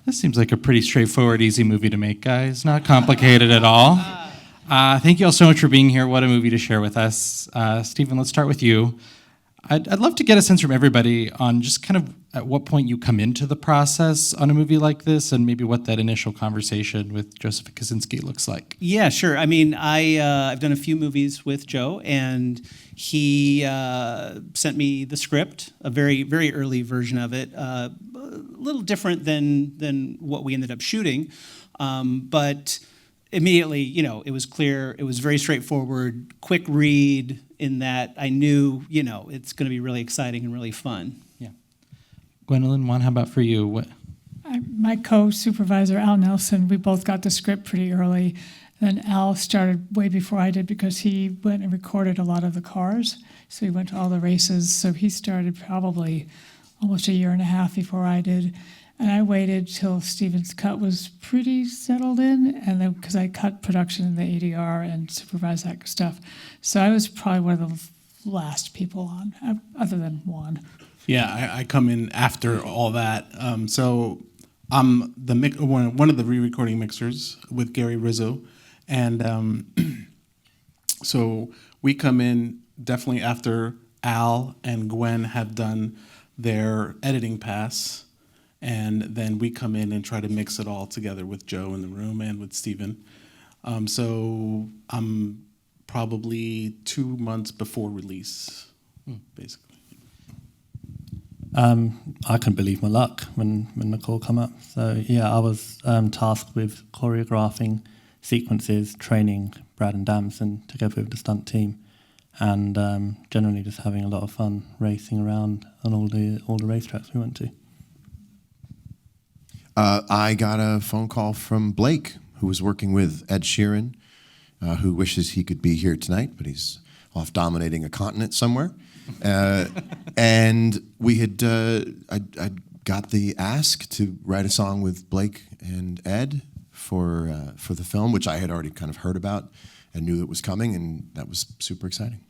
This seems like a pretty straightforward, easy movie to make, guys. Not complicated at all. Thank you all so much for being here. What a movie to share with us. Stephen, let's start with you. I'd love to get a sense from everybody on just kind of at what point you come into the process on a movie like this, and maybe what that initial conversation with Joseph Kosinski looks like. Yeah, sure. I mean, I've done a few movies with Joe, and he sent me the script, a very, very early version of it, a little different than what we ended up shooting, but immediately, it was clear, it was very straightforward, quick read, in that I knew, it's going to be really exciting and really fun. Yeah. Gwendolyn, Juan, how about for you? My co-supervisor, Al Nelson, we both got the script pretty early. Then Al started way before I did because he went and recorded a lot of the cars. So he went to all the races. So he started probably almost a year and a half before I did. And I waited till Stephen's cut was pretty settled in, and then because I cut production in the ADR and supervised that stuff. So I was probably one of the last people on, other than Juan. Yeah, I come in after all that. So I'm one of the re-recording mixers with Gary Rizzo. And so we come in definitely after Al and Gwen have done their editing pass. And then we come in and try to mix it all together with Joe in the room and with Stephen. So I'm probably 2 months before release, basically. I couldn't believe my luck when the call came up. So yeah, I was tasked with choreographing sequences, training Brad and Damson together with the stunt team, and generally just having a lot of fun racing around on all the racetracks we went to. I got a phone call from Blake, who was working with Ed Sheeran, who wishes he could be here tonight, but he's off dominating a continent somewhere. And we had, I got the ask to write a song with Blake and Ed for the film, which I had already kind of heard about and knew it was coming, and that was super exciting.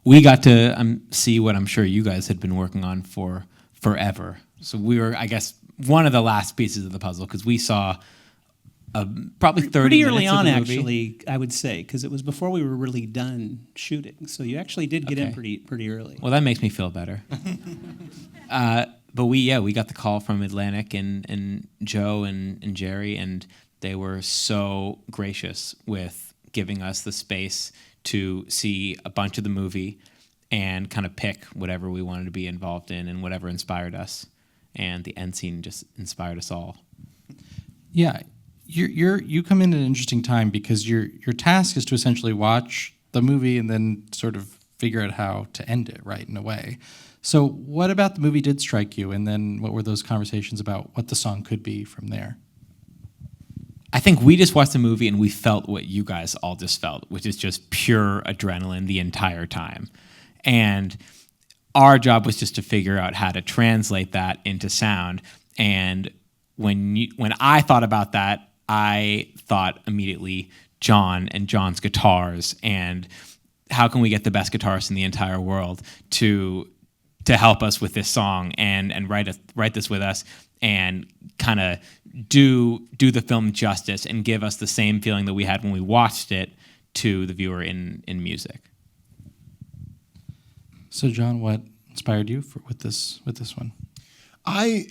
We got to see what I'm sure you guys had been working on for forever. So we were, I guess, one of the last pieces of the puzzle, because we saw probably 30 pretty early minutes on, of the movie. actually, I would say, because it was before we were really done shooting. So you actually did get in pretty early. Well, that makes me feel better. But we got the call from Atlantic and Joe and Jerry, and they were so gracious with giving us the space to see a bunch of the movie and kind of pick whatever we wanted to be involved in and whatever inspired us. And the end scene just inspired us all. Yeah, you come in at an interesting time because your task is to essentially watch the movie and then sort of figure out how to end it, right, in a way. So what about the movie did strike you, and then what were those conversations about what the song could be from there? I think we just watched the movie and we felt what you guys all just felt, which is just pure adrenaline the entire time. And our job was just to figure out how to translate that into sound. And when I thought about that, I thought immediately John and John's guitars, and how can we get the best guitarist in the entire world to help us with this song and write this with us and kind of do the film justice and give us the same feeling that we had when we watched it to the viewer in music. So John, what inspired you with this one? I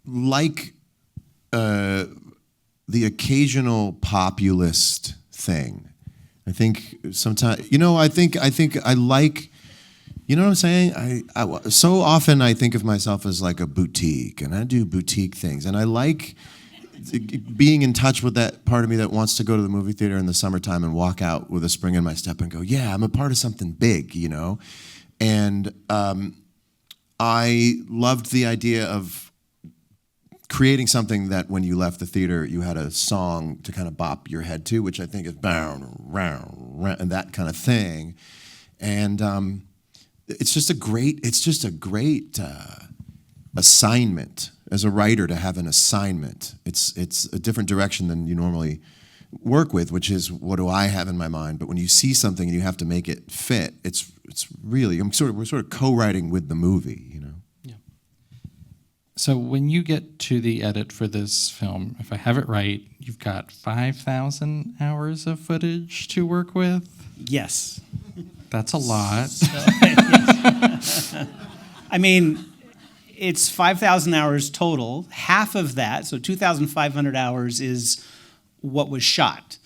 like the occasional populist thing. I think sometimes, I think I like, you know what I'm saying? So often I think of myself as like a boutique, and I do boutique things, and I like being in touch with that part of me that wants to go to the movie theater in the summertime and walk out with a spring in my step and go, yeah, I'm a part of something big, And I loved the idea of creating something that when you left the theater, you had a song to kind of bop your head to, which I think is round, and that kind of thing. And it's just a great assignment as a writer to have an assignment. It's a different direction than you normally work with, which is what do I have in my mind. But when you see something and you have to make it fit, it's really we're sort of co-writing with the movie, Yeah. So when you get to the edit for this film, if I have it right, you've got 5,000 hours of footage to work with. Yes. That's a lot. I mean, it's 5,000 hours total. Half of that, so 2,500 hours, is what was shot.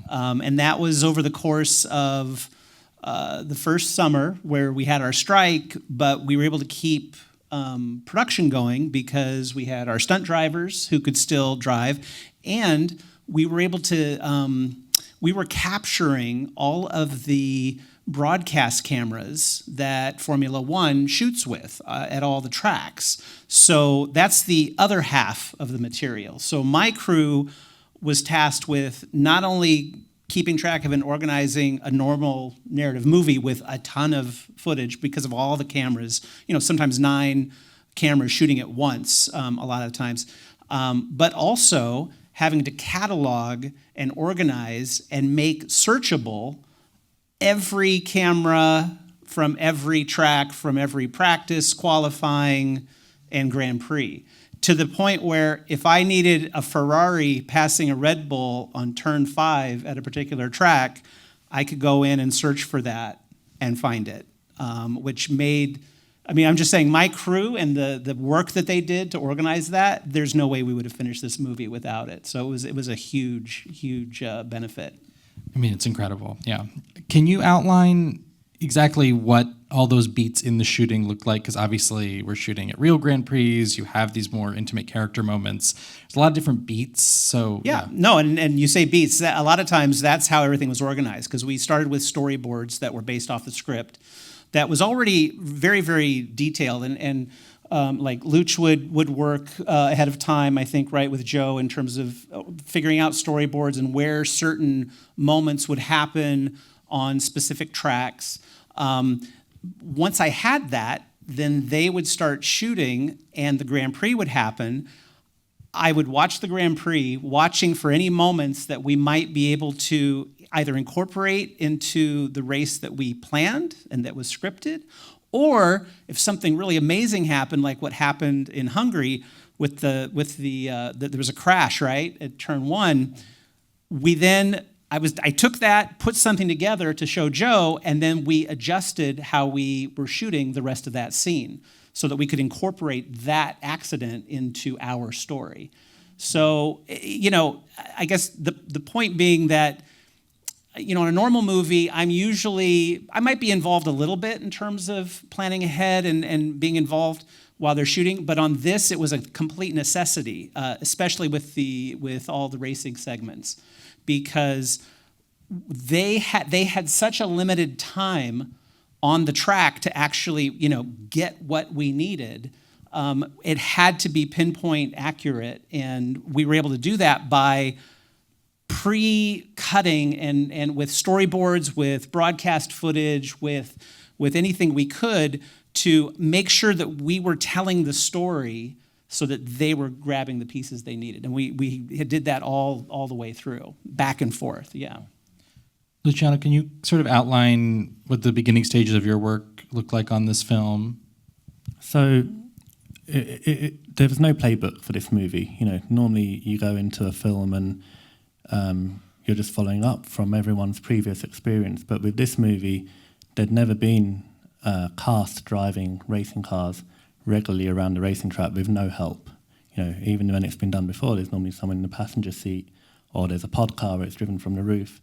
And that was over the course of the first summer where we had our strike, but we were able to keep production going because we had our stunt drivers who could still drive, and we were able to, we were capturing all of the broadcast cameras that Formula One shoots with at all the tracks. So that's the other half of the material. So my crew was tasked with not only keeping track of and organizing a normal narrative movie with a ton of footage because of all the cameras, sometimes 9 cameras shooting at once a lot of times, but also having to catalog and organize and make searchable every camera from every track, from every practice, qualifying, and Grand Prix, to the point where if I needed a Ferrari passing a Red Bull on turn 5 at a particular track, I could go in and search for that and find it, which made, I'm just saying, my crew and the work that they did to organize that, there's no way we would have finished this movie without it. So it was a huge, huge benefit. It's incredible. Yeah. Can you outline exactly what all those beats in the shooting look like? Because obviously we're shooting at real Grand Prix. You have these more intimate character moments. There's a lot of different beats. So No, and you say beats. A lot of times that's how everything was organized, because we started with storyboards that were based off the script that was already very, very detailed, and like Luch would work ahead of time, I think, right, with Joe in terms of figuring out storyboards and where certain moments would happen on specific tracks. Once I had that, then they would start shooting and the Grand Prix would happen. I would watch the Grand Prix, watching for any moments that we might be able to either incorporate into the race that we planned and that was scripted, or if something really amazing happened, like what happened in Hungary with there was a crash, right, at turn 1. I took that, put something together to show Joe, and then we adjusted how we were shooting the rest of that scene so that we could incorporate that accident into our story. So, I guess the point being that, in a normal movie, I might be involved a little bit in terms of planning ahead and being involved while they're shooting, but on this, it was a complete necessity, especially with all the racing segments, because they had such a limited time on the track to actually, get what we needed. It had to be pinpoint accurate, and we were able to do that by pre-cutting and with storyboards, with broadcast footage, with anything we could to make sure that we were telling the story so that they were grabbing the pieces they needed. And we did that all the way through, back and forth, yeah. Luciano, can you sort of outline what the beginning stages of your work looked like on this film? So there was no playbook for this movie. Normally you go into a film and you're just following up from everyone's previous experience. But with this movie, there'd never been cast driving racing cars regularly around the racing track with no help. Even when it's been done before, there's normally someone in the passenger seat, or there's a pod car where it's driven from the roof.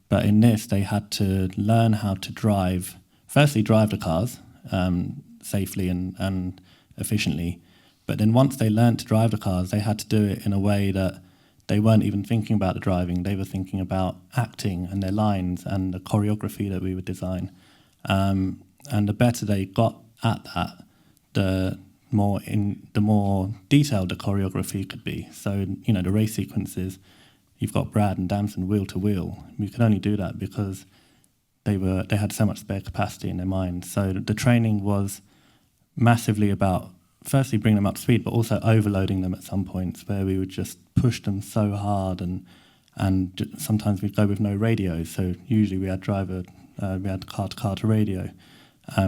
But in this, they had to learn how to drive the cars safely and efficiently. But then once they learned to drive the cars, they had to do it in a way that they weren't even thinking about the driving. They were thinking about acting and their lines and the choreography that we would design. And the better they got at that, the more detailed the choreography could be. So, the race sequences, you've got Brad and Damson wheel to wheel. We could only do that because they had so much spare capacity in their minds. So the training was massively about firstly bringing them up to speed, but also overloading them at some points where we would just push them so hard, and sometimes we'd go with no radio. So usually we had car to radio.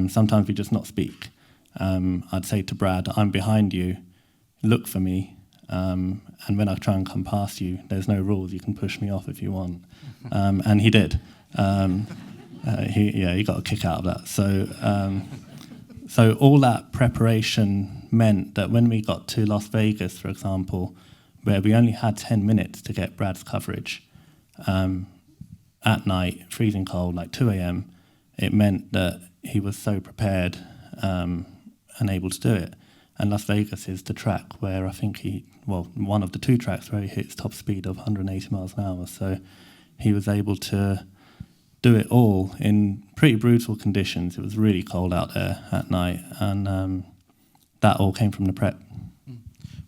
Sometimes we just not speak. I'd say to Brad, I'm behind you, look for me, and when I try and come past you, there's no rules. You can push me off if you want, and he did. He got a kick out of that. So all that preparation meant that when we got to Las Vegas, for example, where we only had 10 minutes to get Brad's coverage, at night, freezing cold, like 2 a.m., it meant that he was so prepared and able to do it. And Las Vegas is the track where I think one of the 2 tracks where he hits top speed of 180 miles an hour. So he was able to do it all in pretty brutal conditions. It was really cold out there at night, and that all came from the prep.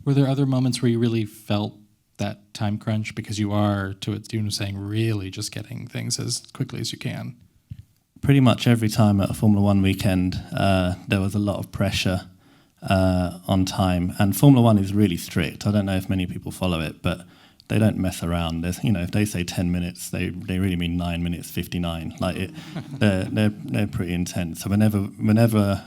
Were there other moments where you really felt that time crunch, because you are, to what Steven was saying, really just getting things as quickly as you can? Pretty much every time at a Formula One weekend, there was a lot of pressure on time, and Formula One is really strict. I don't know if many people follow it, but they don't mess around. There's, if they say 10 minutes, they really mean 9 minutes 59. Like they're pretty intense. So whenever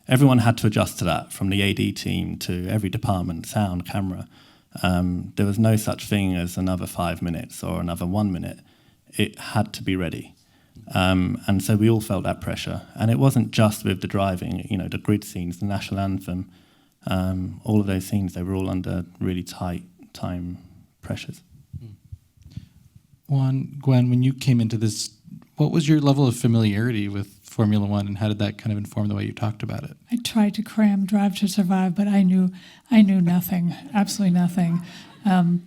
everyone had to adjust to that, from the AD team to every department, sound, camera. There was no such thing as another 5 minutes or another 1 minute. It had to be ready. And so we all felt that pressure. And it wasn't just with the driving, the grid scenes, the national anthem, all of those scenes, they were all under really tight time pressures. Gwen, when you came into this, what was your level of familiarity with Formula One, and how did that kind of inform the way you talked about it? I tried to cram Drive to Survive, but I knew nothing, absolutely nothing. I'm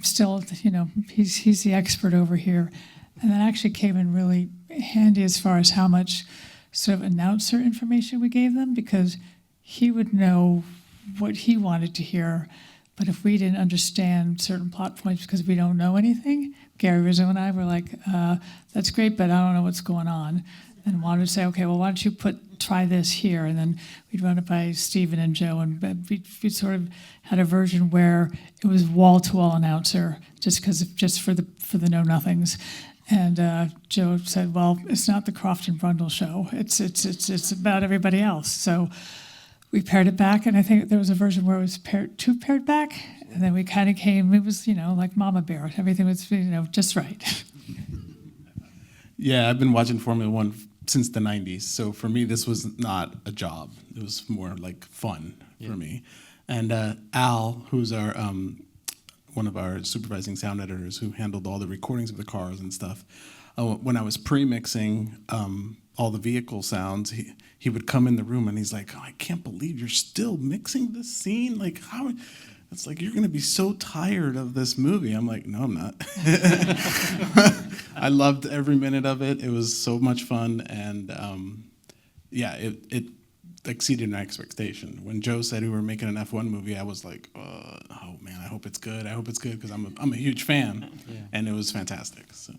still, he's the expert over here. And that actually came in really handy as far as how much sort of announcer information we gave them, because he would know what he wanted to hear. But if we didn't understand certain plot points because we don't know anything, Gary Rizzo and I were like, that's great, but I don't know what's going on. And Juan would say, okay, well, why don't you try this here? And then we'd run it by Stephen and Joe, and we sort of had a version where it was wall-to-wall announcer, just for the know-nothings. And Joe said, well, it's not the Croft and Brundle show. It's about everybody else. So we paired it back, and I think there was a version where it was paired back, and then we kind of came, it was, like Mama Bear. Everything was, just right. Yeah, I've been watching Formula One since the 90s, so for me, this was not a job. It was more like fun for me. And Al, who's our one of our supervising sound editors who handled all the recordings of the cars and stuff, when I was pre-mixing all the vehicle sounds, he would come in the room and he's like, oh, I can't believe you're still mixing this scene. Like, how? It's like, you're going to be so tired of this movie. I'm like, no, I'm not. I loved every minute of it. It was so much fun. And it exceeded my expectation. When Joe said we were making an F1 movie, I was like, oh man, I hope it's good. I hope it's good, because I'm a huge fan. And it was fantastic. So,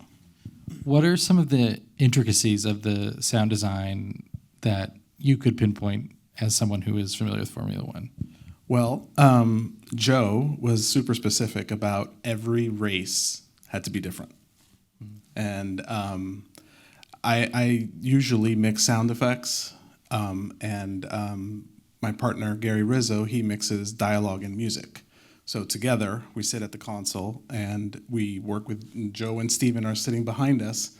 what are some of the intricacies of the sound design that you could pinpoint as someone who is familiar with Formula One? Well, Joe was super specific about every race had to be different. And I usually mix sound effects, and my partner, Gary Rizzo, he mixes dialogue and music. So together, we sit at the console, and we work with Joe and Steven are sitting behind us,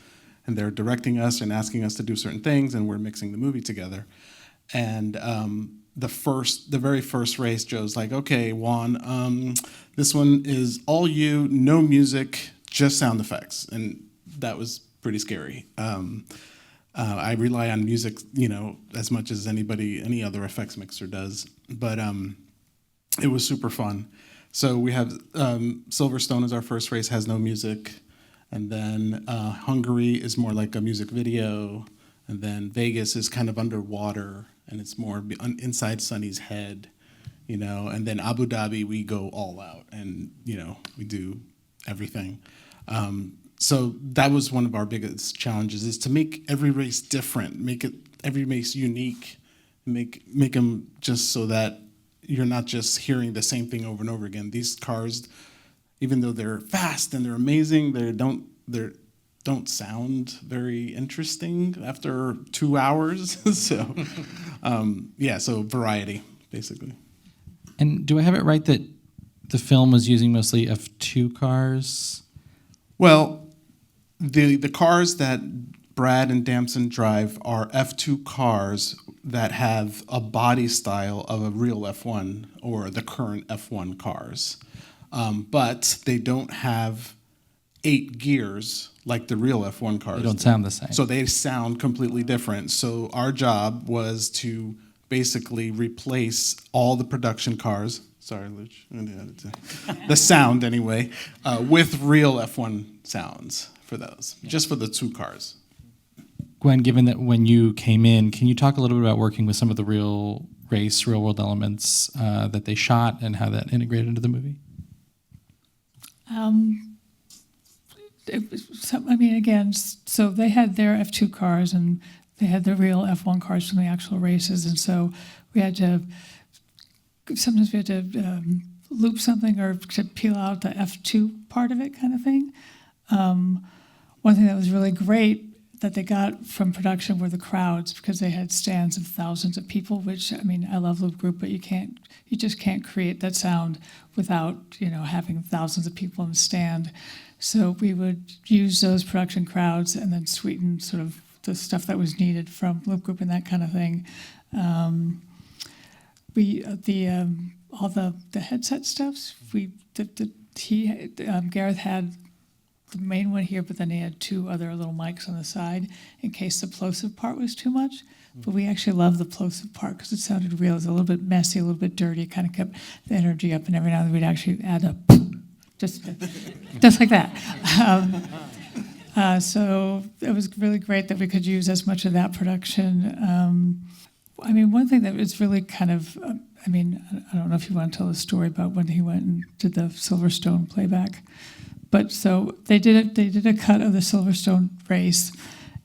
and they're directing us and asking us to do certain things, and we're mixing the movie together. And the very first race, Joe's like, okay, Juan, this one is all you, no music, just sound effects. And that was pretty scary. I rely on music, as much as any other effects mixer does. But it was super fun. So we have Silverstone as our first race, has no music. And then Hungary is more like a music video. And then Vegas is kind of underwater, and it's more inside Sonny's head, And then Abu Dhabi, we go all out, and we do everything. So that was one of our biggest challenges, is to make every race different, make every race unique, make them just so that you're not just hearing the same thing over and over again. These cars, even though they're fast and they're amazing, they don't sound very interesting after 2 hours. So, so variety, basically. And do I have it right that the film was using mostly F2 cars? Well, the cars that Brad and Damson drive are F2 cars that have a body style of a real F1 or the current F1 cars. But they don't have 8 gears like the real F1 cars. They don't sound the same. So they sound completely different. So our job was to basically replace all the production cars. Sorry, Luch. The sound, anyway, with real F1 sounds for those, just for the 2 cars. Gwen, given that when you came in, can you talk a little bit about working with some of the real world elements that they shot and how that integrated into the movie? Again, so they had their F2 cars and they had the real F1 cars from the actual races, and so sometimes we had to loop something or to peel out the F2 part of it, kind of thing. One thing that was really great that they got from production were the crowds, because they had stands of thousands of people, which, I love Loop Group, but you just can't create that sound without, having thousands of people in the stand. So we would use those production crowds and then sweeten sort of the stuff that was needed from Loop Group and that kind of thing. All the headset stuffs, Gareth had the main one here, but then he had 2 other little mics on the side in case the plosive part was too much. But we actually loved the plosive part because it sounded real. It was a little bit messy, a little bit dirty. It kind of kept the energy up, and every now and then we'd actually add a just like that. So it was really great that we could use as much of that production. One thing that was really kind of, I don't know if you want to tell the story about when he went and did the Silverstone playback. But so they did a cut of the Silverstone race,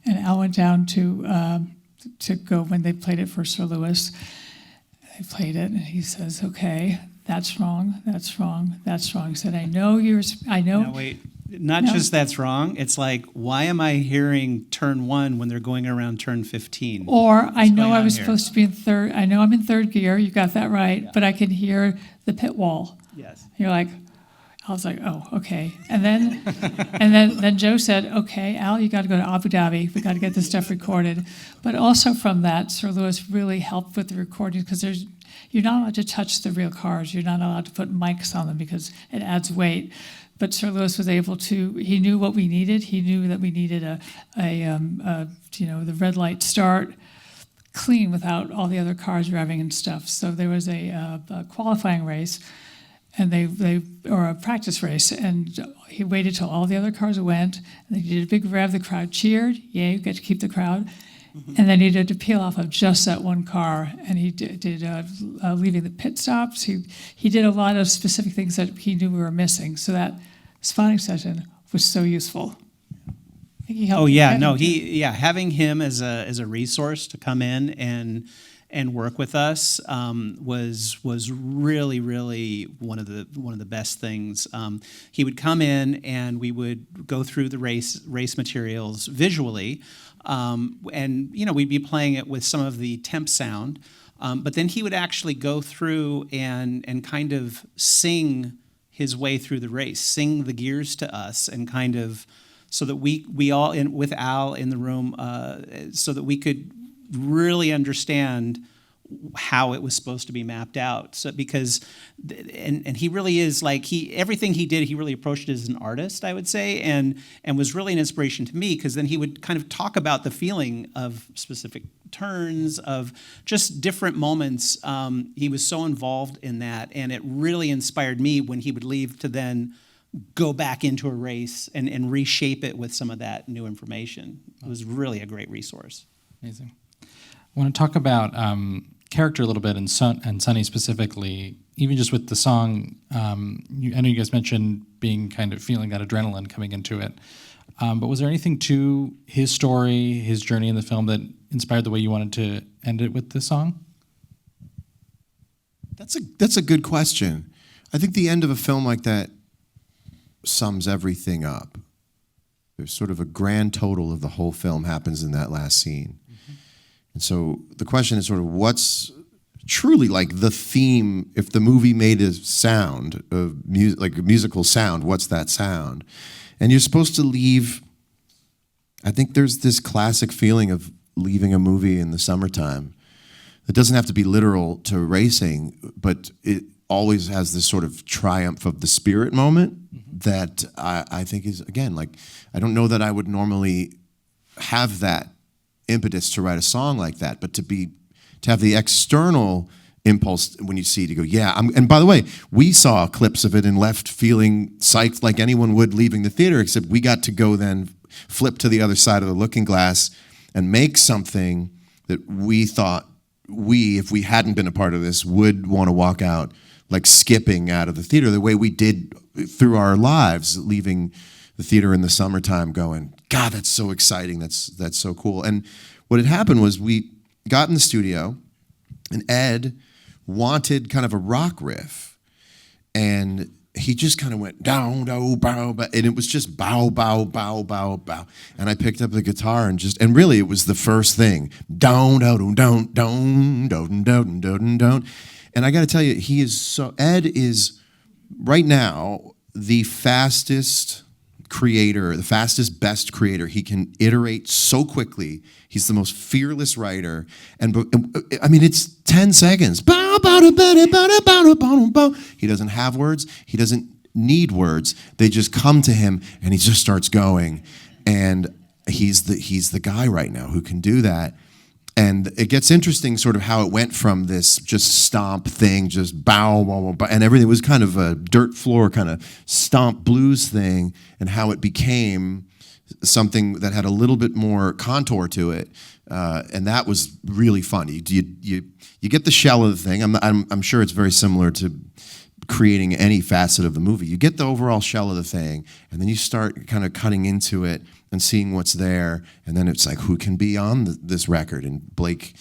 and Al went down to go when they played it for Sir Lewis. They played it, and he says, "Okay, that's wrong, that's wrong, that's wrong." He said, I know. No, wait. Not No. just that's wrong. It's like, why am I hearing turn 1 when they're going around turn 15? Or I know going I on was here? supposed to be in third. I know I'm in third gear. You got that right. But I can hear the pit wall. Yes. You're like, I was like, oh, okay. And then Joe said, okay, Al, you got to go to Abu Dhabi. We got to get this stuff recorded. But also from that, Sir Lewis really helped with the recording, because you're not allowed to touch the real cars. You're not allowed to put mics on them because it adds weight. But Sir Lewis was able to. He knew what we needed. He knew that we needed the red light start clean without all the other cars revving and stuff. So there was a qualifying race, and or a practice race, and he waited till all the other cars went, and he did a big rev. The crowd cheered, yay, you get to keep the crowd. And then he did to peel off of just that one car, and he did leaving the pit stops. He did a lot of specific things that he knew we were missing. So that spotting session was so useful. I think he helped. Oh yeah, Kevin, no, too. having him as a resource to come in and work with us was really one of the best things. He would come in and we would go through the race materials visually, and we'd be playing it with some of the temp sound, but then he would actually go through and kind of sing his way through the race, sing the gears to us, and kind of so that we all with Al in the room, so that we could really understand how it was supposed to be mapped out. So because he really is like everything he did, he really approached it as an artist, I would say, and was really an inspiration to me, because then he would kind of talk about the feeling of specific turns, of just different moments. He was so involved in that, and it really inspired me when he would leave to then go back into a race and reshape it with some of that new information. It was really a great resource. Amazing. I want to talk about character a little bit, and Sonny specifically, even just with the song. I know you guys mentioned being kind of feeling that adrenaline coming into it, but was there anything to his story, his journey in the film, that inspired the way you wanted to end it with this song? That's a good question. I think the end of a film like that sums everything up. There's sort of a grand total of the whole film happens in that last scene. And so the question is sort of what's truly like the theme. If the movie made a sound of music, like a musical sound, what's that sound? And you're supposed to leave. I think there's this classic feeling of leaving a movie in the summertime. It doesn't have to be literal to racing, but it always has this sort of triumph of the spirit moment that I think is, again, like, I don't know that I would normally have that impetus to write a song like that, but to have the external impulse when you see to go, yeah. And by the way, we saw clips of it and left feeling psyched like anyone would leaving the theater, except we got to go then flip to the other side of the looking glass and make something that we thought if we hadn't been a part of this, would want to walk out like skipping out of the theater the way we did through our lives, leaving the theater in the summertime going, God, that's so exciting. That's so cool. And what had happened was we got in the studio and Ed wanted kind of a rock riff. And he just kind of went down, down, bow, bow, and it was just bow, bow, bow, bow, bow. And I picked up the guitar and really it was the first thing. Down, down, down, down, down, down, down, down. And I got to tell you, Ed is right now the fastest creator, the fastest, best creator. He can iterate so quickly. He's the most fearless writer. And I mean, it's 10 seconds. He doesn't have words. He doesn't need words. They just come to him and he just starts going. And he's the guy right now who can do that. And it gets interesting sort of how it went from this just stomp thing, just bow, bow, bow, and everything was kind of a dirt floor kind of stomp blues thing, and how it became something that had a little bit more contour to it. And that was really fun. You get the shell of the thing. I'm sure it's very similar to creating any facet of the movie. You get the overall shell of the thing, and then you start kind of cutting into it and seeing what's there, and then it's like, who can be on this record? And Blake,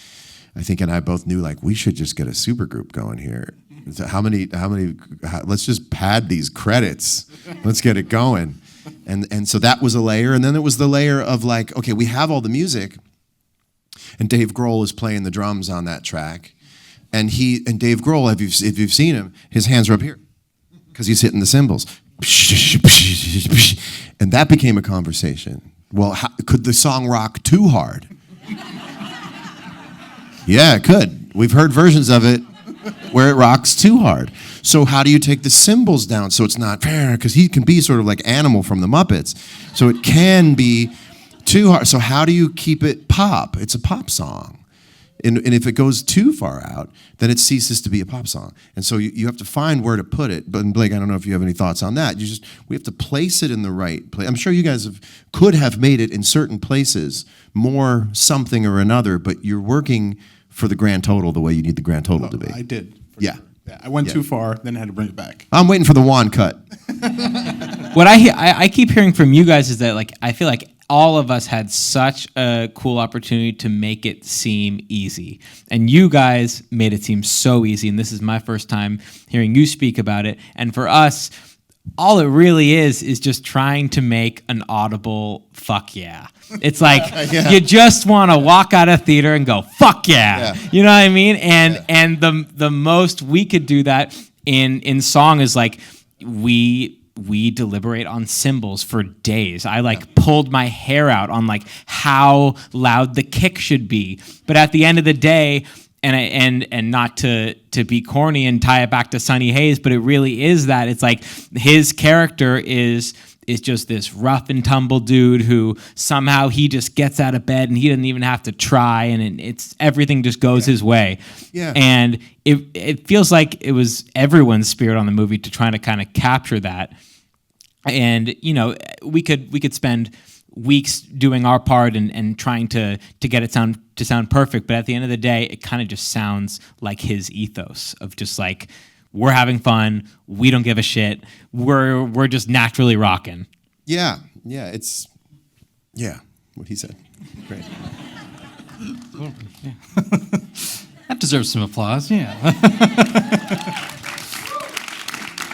I think, and I both knew, like, we should just get a supergroup going here. Let's just pad these credits. Let's get it going. And so that was a layer, and then it was the layer of like, okay, we have all the music, and Dave Grohl is playing the drums on that track, and Dave Grohl, if you've seen him, his hands are up here because he's hitting the cymbals. And that became a conversation. Well, could the song rock too hard? Yeah, it could. We've heard versions of it where it rocks too hard. So how do you take the cymbals down so it's not, because he can be sort of like Animal from the Muppets. So it can be too hard. So how do you keep it pop? It's a pop song. And if it goes too far out, then it ceases to be a pop song. And so you have to find where to put it. But Blake, I don't know if you have any thoughts on that. We have to place it in the right place. I'm sure you guys could have made it in certain places more something or another, but you're working for the grand total the way you need the grand total to be. I did. Yeah. Yeah, I went too far, then I had to bring it back. I'm waiting for the wand cut. What I keep hearing from you guys is that, like, I feel like all of us had such a cool opportunity to make it seem easy. And you guys made it seem so easy. And this is my first time hearing you speak about it. And for us, all it really is just trying to make an audible fuck yeah. It's like you just want to walk out of theater and go, fuck yeah. You know what I mean? And the most we could do that in song is like we deliberate on cymbals for days. I pulled my hair out on like how loud the kick should be. But at the end of the day, and not to be corny and tie it back to Sonny Hayes, but it really is that. It's like his character is just this rough and tumble dude who somehow he just gets out of bed and he doesn't even have to try, and it's everything just goes his way. Yeah. And it feels like it was everyone's spirit on the movie to try to kind of capture that. And we could spend weeks doing our part and trying to get it to sound perfect, but at the end of the day, it kind of just sounds like his ethos of just like, we're having fun, we don't give a shit, we're just naturally rocking. Yeah, it's what he said. Great. That deserves some applause, yeah.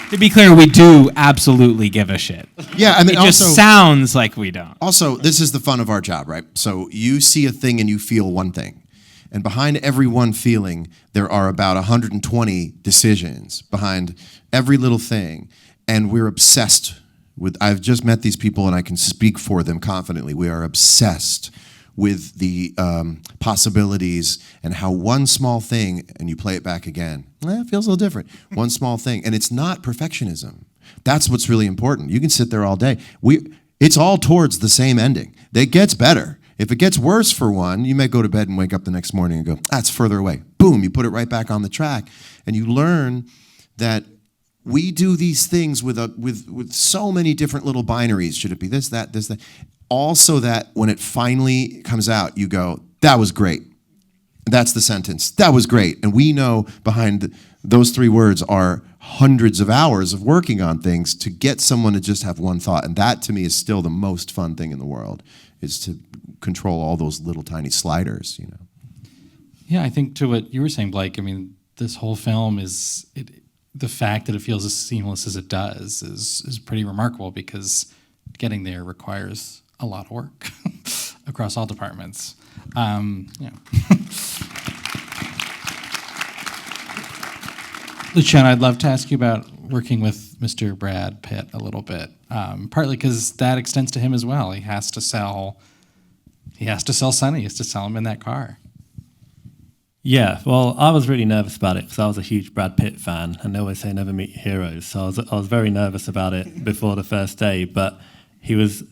To be clear, we do absolutely give a shit. Yeah, I mean, it just sounds like we don't. Also, this is the fun of our job, right? So you see a thing and you feel one thing. And behind every one feeling, there are about 120 decisions behind every little thing. And we're obsessed with, I've just met these people and I can speak for them confidently. We are obsessed with the possibilities and how one small thing, and you play it back again, it feels a little different. One small thing. And it's not perfectionism. That's what's really important. You can sit there all day. It's all towards the same ending. It gets better. If it gets worse for one, you may go to bed and wake up the next morning and go, that's further away. Boom, you put it right back on the track. And you learn that we do these things with so many different little binaries. Should it be this, that, this, that? Also that when it finally comes out, you go, that was great. That's the sentence. That was great. And we know behind those 3 words are hundreds of hours of working on things to get someone to just have one thought. And that, to me, is still the most fun thing in the world, is to control all those little tiny sliders, you know. Yeah, I think to what you were saying, Blake, I mean, this whole film the fact that it feels as seamless as it does is pretty remarkable, because getting there requires a lot of work across all departments. Yeah. Luciano, I'd love to ask you about working with Mr. Brad Pitt a little bit, partly because that extends to him as well. He has to sell Sonny. He has to sell him in that car. Yeah, well, I was really nervous about it because I was a huge Brad Pitt fan, and they always say never meet heroes. So I was very nervous about it before the first day, but he was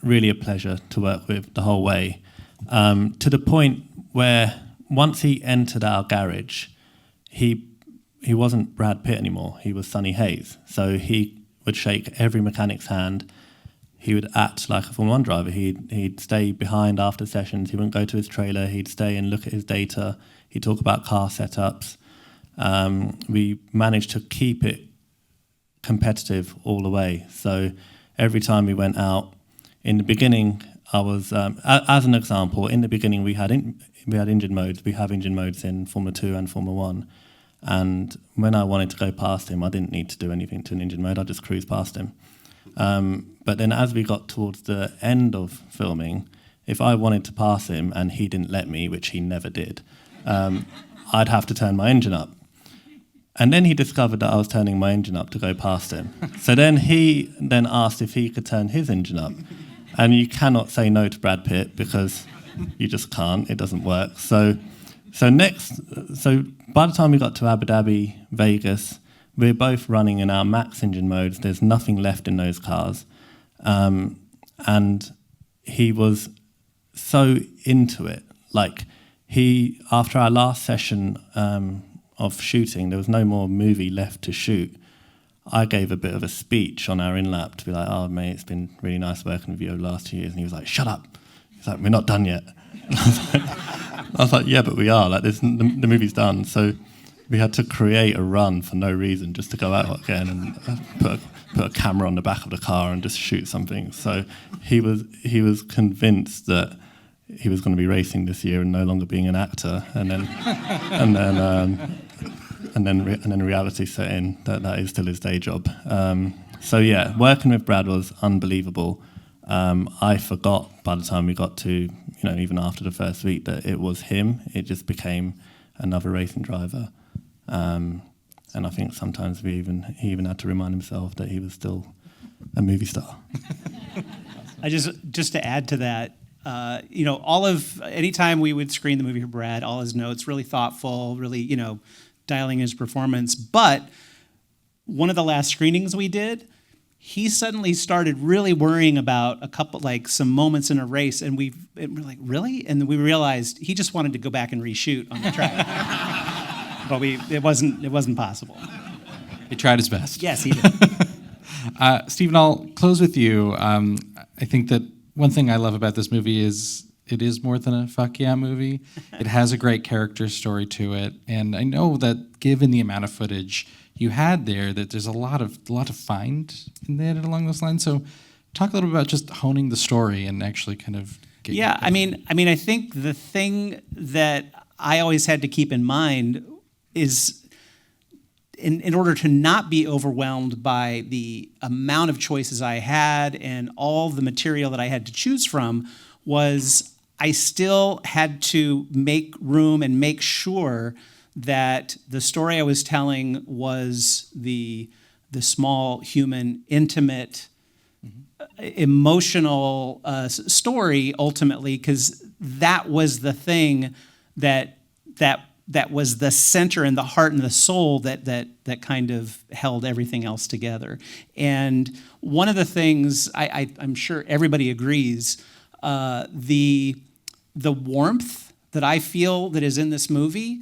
really a pleasure to work with the whole way, to the point where once he entered our garage, he wasn't Brad Pitt anymore. He was Sonny Hayes. So he would shake every mechanic's hand. He would act like a Formula 1 driver. He'd stay behind after sessions. He wouldn't go to his trailer. He'd stay and look at his data. He'd talk about car setups. We managed to keep it competitive all the way. So every time we went out, in the beginning, I was, as an example, in the beginning we had engine modes. We have engine modes in Formula 2 and Formula 1. And when I wanted to go past him, I didn't need to do anything to an engine mode. I just cruise past him. But then as we got towards the end of filming, if I wanted to pass him and he didn't let me, which he never did, I'd have to turn my engine up. And then he discovered that I was turning my engine up to go past him. So then he then asked if he could turn his engine up. And you cannot say no to Brad Pitt because you just can't. It doesn't work. So by the time we got to Abu Dhabi, Vegas, we're both running in our max engine modes. There's nothing left in those cars. And he was so into it. Like, after our last session of shooting, there was no more movie left to shoot. I gave a bit of a speech on our in-lap to be like, oh, mate, it's been really nice working with you over the last 2 years. And he was like, shut up. He's like, we're not done yet. I was like, yeah, but we are. Like, the movie's done. So we had to create a run for no reason just to go out again and put a camera on the back of the car and just shoot something. So he was convinced that he was going to be racing this year and no longer being an actor. And then reality set in that is still his day job. So yeah, working with Brad was unbelievable. I forgot by the time we got to, even after the first week, that it was him. It just became another racing driver. And I think sometimes he even had to remind himself that he was still a movie star. I just to add to that, anytime we would screen the movie for Brad, all his notes, really thoughtful, really, dialing his performance. But one of the last screenings we did, he suddenly started really worrying about some moments in a race, and we're like, really? And we realized he just wanted to go back and reshoot on the track. But it wasn't possible. He tried his best. Yes, he did. Stephen, I'll close with you. I think that one thing I love about this movie is it is more than a fuck yeah movie. It has a great character story to it, and I know that given the amount of footage you had there, that there's a lot to find in there along those lines. So, talk a little bit about just honing the story and actually kind of. I think the thing that I always had to keep in mind is, in order to not be overwhelmed by the amount of choices I had and all the material that I had to choose from, was I still had to make room and make sure that the story I was telling was the small, human, intimate, emotional story ultimately, because that was the thing that was the center and the heart and the soul that kind of held everything else together. And one of the things I'm sure everybody agrees, the warmth that I feel that is in this movie,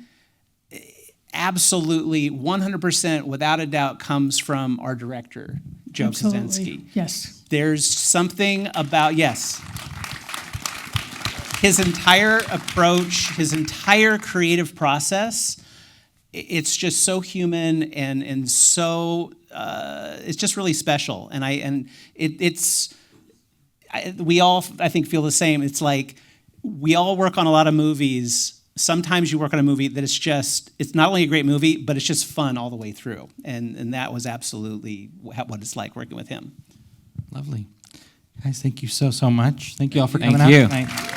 absolutely 100% without a doubt comes from our director, Joe Absolutely. Kosinski. Yes. There's something about, yes, his entire approach, his entire creative process, it's just so human and so, it's just really special. We all, I think, feel the same. It's like we all work on a lot of movies. Sometimes you work on a movie that it's not only a great movie, but it's just fun all the way through. And that was absolutely what it's like working with him. Lovely. Guys, thank you so much. Thank you all for coming Thank out you. tonight.